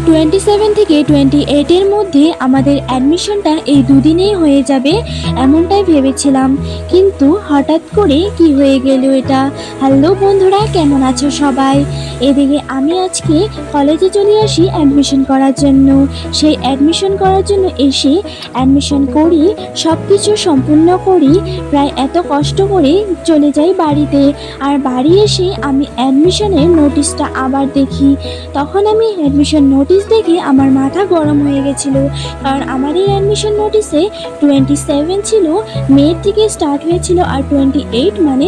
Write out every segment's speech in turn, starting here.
27 থেকে 28-এর মধ্যে আমাদের অ্যাডমিশনটা এই দুদিনেই হয়ে যাবে এমনটাই ভেবেছিলাম, কিন্তু হঠাৎ করে কি হয়ে গেল এটা। হ্যালো বন্ধুরা, কেমন আছো সবাই? এদিকে আমি আজকে কলেজে চলে আসি অ্যাডমিশন করার জন্য। সেই অ্যাডমিশন করার জন্য এসে অ্যাডমিশন করি, সব কিছু সম্পূর্ণ করি, প্রায় এত কষ্ট করে চলে যাই বাড়িতে। আর বাড়ি এসে আমি অ্যাডমিশনের নোটিশটা আবার দেখি। তখন আমি অ্যাডমিশন নোটিশ দেখে আমার মাথা গরম হয়ে গেছিলো, কারণ আমার এই অ্যাডমিশন নোটিশে 27 ছিল, মে থেকে স্টার্ট হয়েছিল, আর 28 মানে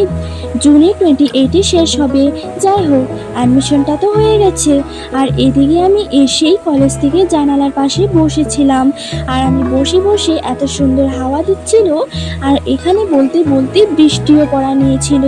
জুনে 28-এ শেষ হবে। যাই হোক, অ্যাডমিশনটা তো হয়ে গেছে। আর এদিকে আমি এসেই কলেজ থেকে জানালার পাশে বসেছিলাম, আর আমি বসে বসে এত সুন্দর হাওয়া দিচ্ছিল, আর এখানে বলতে বলতে বৃষ্টিও পড়া নিয়েছিল।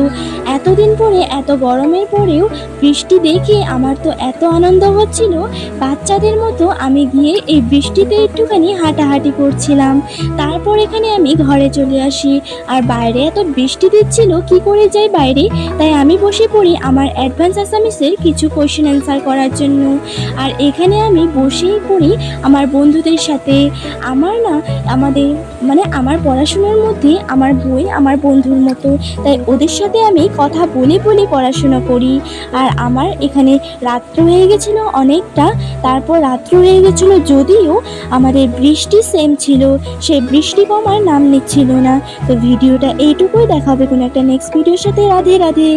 এতদিন পরে, এত গরমের পরেও বৃষ্টি দেখে আমার তো এত আনন্দ হচ্ছিল, বাচ্চাদের মতো আমি গিয়ে এই বৃষ্টিতে একটুখানি হাঁটাহাঁটি করছিলাম। তারপর এখানে আমি ঘরে চলে আসি, আর বাইরে এত বৃষ্টি দিচ্ছিল, কি করে যাই বাইরে। তাই আমি বসে পড়ি আমার অ্যাডভান্স আসামিসের কিছু কোয়েশ্চেন অ্যান্সার করার জন্য। আর এখানে আমি বসেই পড়ি আমার বন্ধুদের সাথে। আমার পড়াশোনার মধ্যে আমার বই আমার বন্ধুর মতো, তাই ওদের সাথে আমি কথা বলে বলে পড়াশোনা করি। আর আমার এখানে রাত্র হয়ে গেছিলো অনেকটা, তারপর রাত্র হয়ে গেছিলো, যদিও আমাদের বৃষ্টি সেম ছিল, সেই বৃষ্টি কমার নাম নিচ্ছিল না। তো ভিডিওটা এইটুকুই, দেখা হবে কোনো একটা নেক্সট ভিডিওর সাথে। রাধে রাধে।